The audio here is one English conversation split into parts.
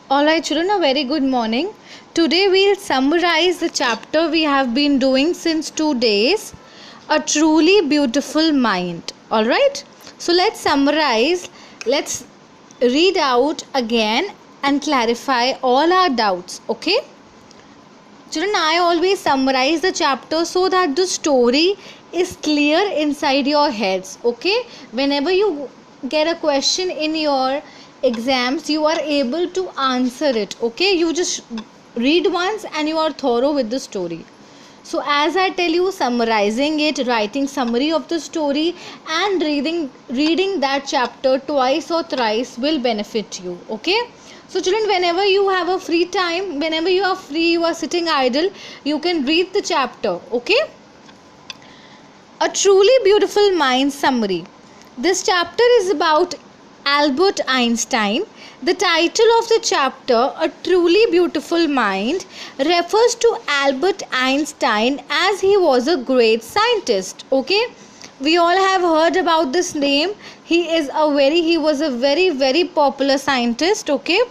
Alright, children, a very good morning. Today we'll summarize the chapter we have been doing since 2 days, A Truly Beautiful Mind. Alright, so let's summarize, let's read out again and clarify all our doubts. Okay, children, I always summarize the chapter so that the story is clear inside your heads. Okay, whenever you get a question in your exams, you are able to answer it. Okay, you just read once and you are thorough with the story. So as I tell you, summarizing it, writing summary of the story and reading that chapter twice or thrice will benefit you. Okay, so children, whenever you have a free time, whenever you are free, you are sitting idle, you can read the chapter. Okay, A Truly Beautiful Mind summary. This chapter is about Albert Einstein. The title of the chapter, A Truly Beautiful Mind, refers to Albert Einstein as he was a great scientist. Okay, we all have heard about this name. He was a very popular scientist. Okay,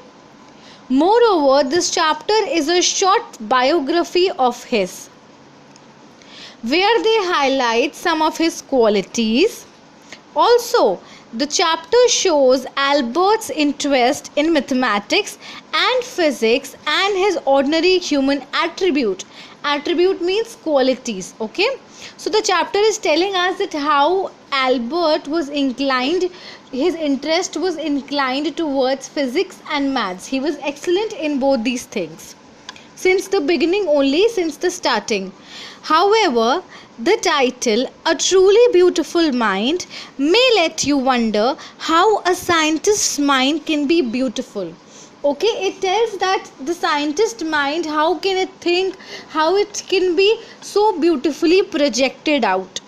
moreover, this chapter is a short biography of his, where they highlight some of his qualities. Also, the chapter shows Albert's interest in mathematics and physics and his ordinary human attribute. Attribute means qualities. Okay, so the chapter is telling us that how Albert was inclined, his interest was inclined towards physics and maths. He was excellent in both these things since the beginning, only since the starting. However, the title, A Truly Beautiful Mind, may let you wonder how a scientist's mind can be beautiful. Okay, it tells that the scientist's mind, how can it think, how it can be so beautifully projected out.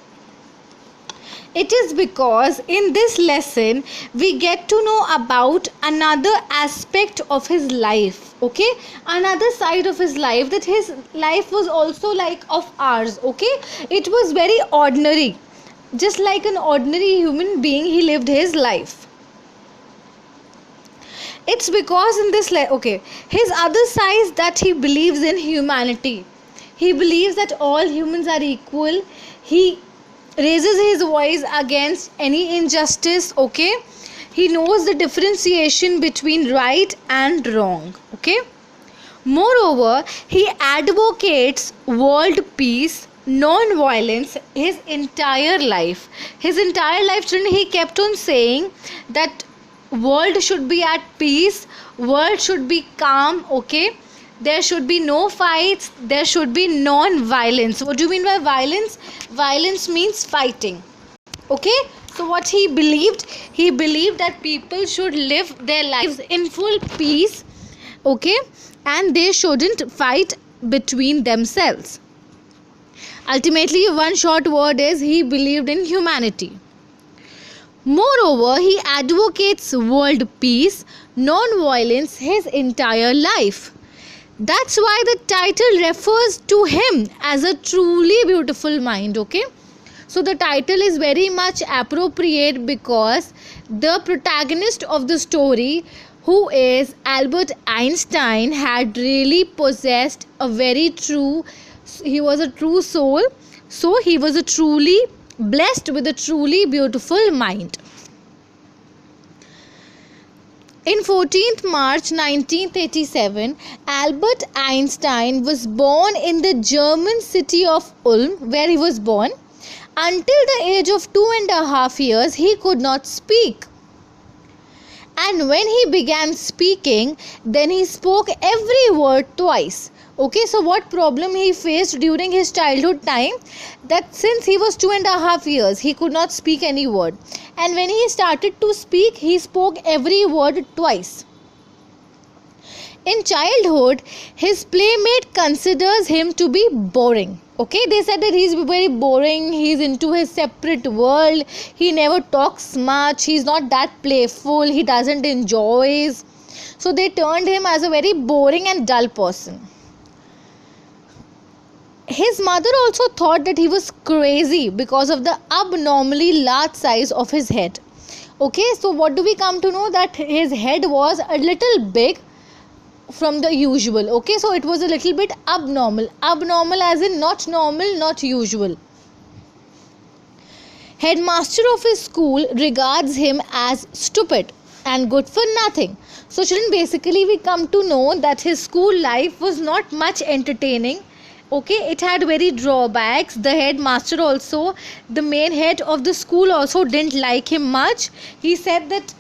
It is because in this lesson we get to know about another aspect of his life. Okay, another side of his life, that his life was also like of ours. Okay, it was very ordinary, just like an ordinary human being he lived his life. It's because in this his other side, that he believes in humanity. He believes that all humans are equal. He raises his voice against any injustice. Okay, he knows the differentiation between right and wrong. Okay, moreover, he advocates world peace, non-violence. His entire life, children, he kept on saying that world should be at peace, world should be calm. Okay, there should be no fights, there should be non-violence. What do you mean by violence? Violence means fighting. Okay, so what he believed that people should live their lives in full peace. Okay, and they shouldn't fight between themselves. Ultimately, one short word is, he believed in humanity. Moreover, he advocates world peace, non-violence his entire life. That's why the title refers to him as a truly beautiful mind. Okay, so the title is very much appropriate because the protagonist of the story, who is Albert Einstein, had really possessed he was a true soul. So he was a truly blessed with a truly beautiful mind. In 14th March 1987, Albert Einstein was born in the German city of Ulm, where he was born. Until the age of 2.5 years, he could not speak. And when he began speaking, then he spoke every word twice. Okay, so what problem he faced during his childhood time? That since he was 2.5 years, he could not speak any word. And when he started to speak, he spoke every word twice. In childhood, his playmate considers him to be boring. Okay, they said that he's very boring, he's into his separate world, he never talks much, he's not that playful, he doesn't enjoy. So they turned him as a very boring and dull person. His mother also thought that he was crazy because of the abnormally large size of his head. Okay, so what do we come to know? That his head was a little big from the usual. Okay, so it was a little bit abnormal as in not normal, not usual. Headmaster of his school regards him as stupid and good for nothing. So children, basically we come to know that his school life was not much entertaining. Okay, it had very drawbacks. The headmaster also, the main head of the school also didn't like him much. He said that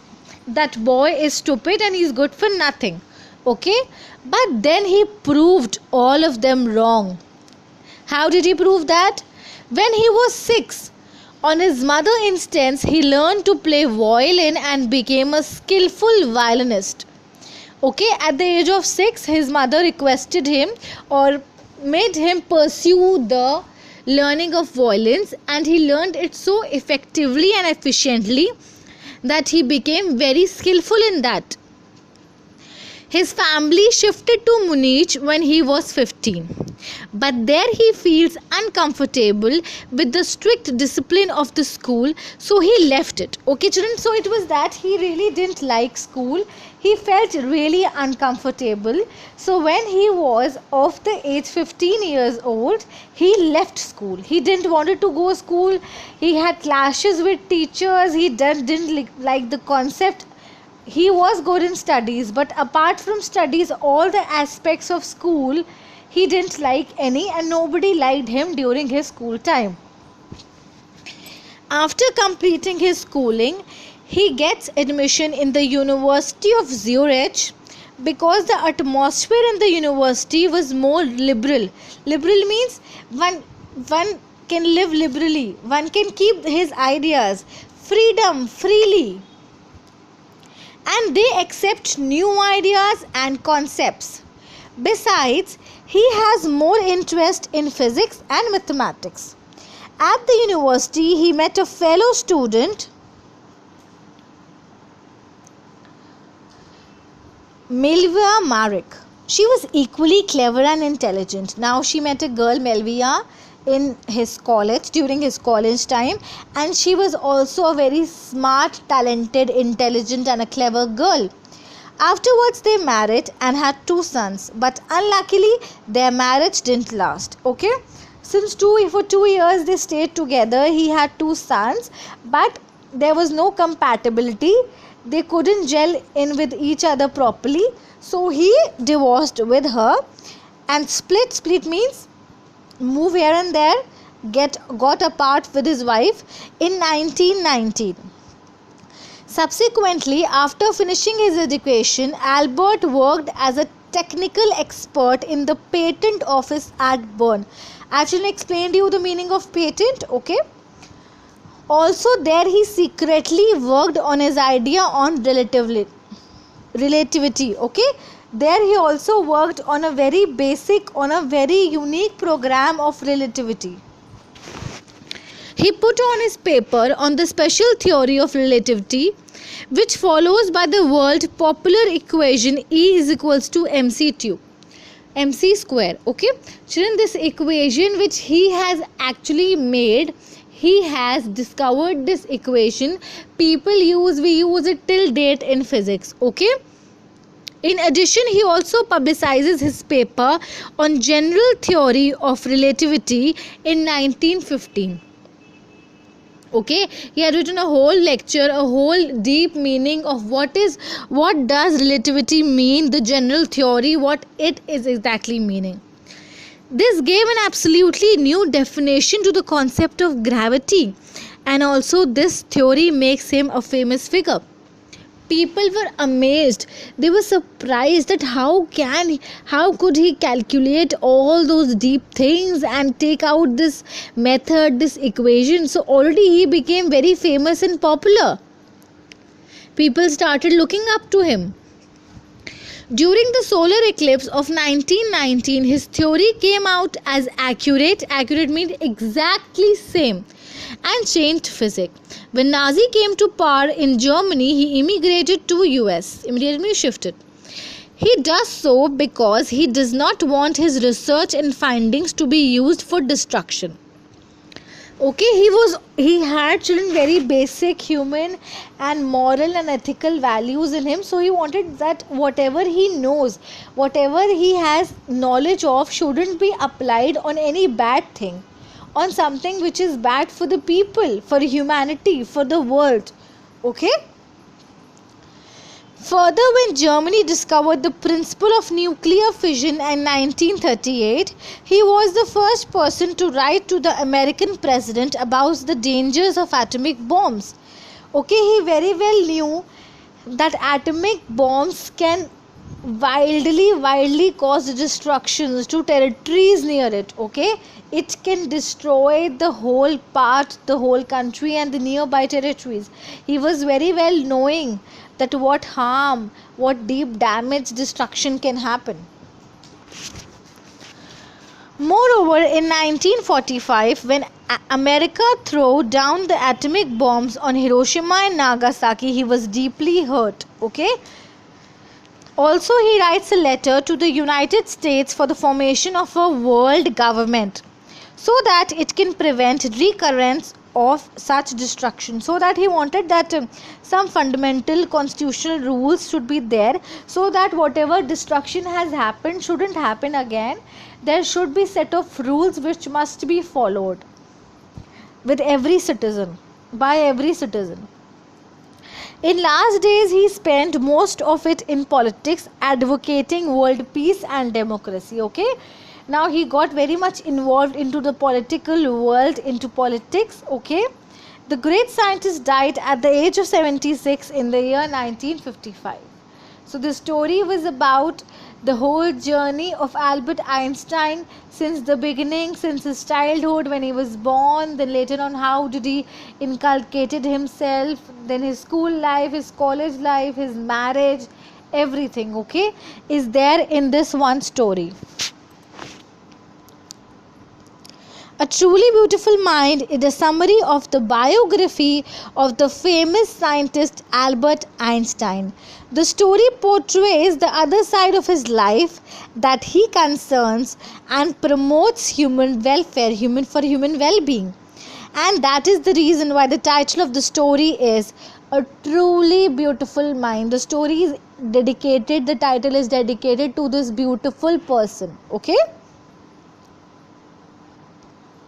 that boy is stupid and he's good for nothing. Okay, but then he proved all of them wrong. How did he prove that? When he was 6, on his mother's instance, he learned to play violin and became a skillful violinist. Okay, at the age of 6, his mother requested him or made him pursue the learning of violins, and he learned it so effectively and efficiently that he became very skillful in that. His family shifted to Munich when he was 15, but there he feels uncomfortable with the strict discipline of the school, so he left it. Okay children, so it was that he really didn't like school. He felt really uncomfortable. So when he was of the age 15 years old, he left school. He didn't want to go to school. He had clashes with teachers. He didn't like the concept. He was good in studies, but apart from studies, all the aspects of school he didn't like any, and nobody liked him during his school time. After completing his schooling, he gets admission in the University of Zurich because the atmosphere in the university was more liberal. Liberal means one can live liberally, one can keep his ideas, freedom, freely, and they accept new ideas and concepts. Besides, he has more interest in physics and mathematics. At the university, he met a fellow student, Melvia Marek. She was equally clever and intelligent. Now she met a girl, Melvia, in his college, during his college time, and she was also a very smart, talented, intelligent and a clever girl. Afterwards they married and had 2 sons, but unluckily their marriage didn't last. Okay, since for 2 years they stayed together. He had 2 sons, but there was no compatibility. They couldn't gel in with each other properly, so he divorced with her and split means move here and there, got apart with his wife in 1919. Subsequently, after finishing his education, Albert worked as a technical expert in the patent office at Bern. I actually explained to you the meaning of patent. Okay, also there he secretly worked on his idea on relativity. Okay, there he also worked on a very unique program of relativity. He put on his paper on the special theory of relativity, which follows by the world popular equation E is equals to mc square. Okay children, this equation which he has actually made, he has discovered this equation. We use it till date in physics. Okay, in addition, he also publicizes his paper on general theory of relativity in 1915. Okay, he had written a whole lecture, a whole deep meaning of what does relativity mean, the general theory, what it is exactly meaning. This gave an absolutely new definition to the concept of gravity, and also this theory makes him a famous figure. People were amazed. They were surprised that how could he calculate all those deep things and take out this method, this equation. So already he became very famous and popular. People started looking up to him. During the solar eclipse of 1919, his theory came out as accurate means exactly same, and changed physics. When Nazi came to power in Germany, he immediately shifted. He does so because he does not want his research and findings to be used for destruction. Okay, he had children very basic human and moral and ethical values in him, so he wanted that whatever he knows, whatever he has knowledge of, shouldn't be applied on any bad thing, on something which is bad for the people, for humanity, for the world. Okay. Further, when Germany discovered the principle of nuclear fission in 1938, he was the first person to write to the American president about the dangers of atomic bombs. Okay, he very well knew that atomic bombs can wildly cause destructions to territories near it. Okay, it can destroy the whole part, the whole country and the nearby territories. He was very well knowing that what harm, what deep damage, destruction can happen. Moreover, in 1945, when America threw down the atomic bombs on Hiroshima and Nagasaki, he was deeply hurt. Okay. Also, he writes a letter to the United States for the formation of a world government so that it can prevent recurrence of such destruction. So that he wanted that some fundamental constitutional rules should be there, so that whatever destruction has happened shouldn't happen again. There should be set of rules which must be followed with every citizen, by every citizen. In last days, he spent most of it in politics, advocating world peace and democracy. Okay, now he got very much involved into the political world, into politics. Okay, the great scientist died at the age of 76 in the year 1955. So the story was about the whole journey of Albert Einstein since the beginning, since his childhood when he was born, then later on how did he inculcated himself, then his school life, his college life, his marriage, everything, okay, is there in this one story. A truly beautiful mind is a summary of the biography of the famous scientist Albert Einstein. The story portrays the other side of his life, that he concerns and promotes human welfare, human well-being. And that is the reason why the title of the story is A Truly Beautiful Mind. The story is dedicated, the title is dedicated to this beautiful person. Okay?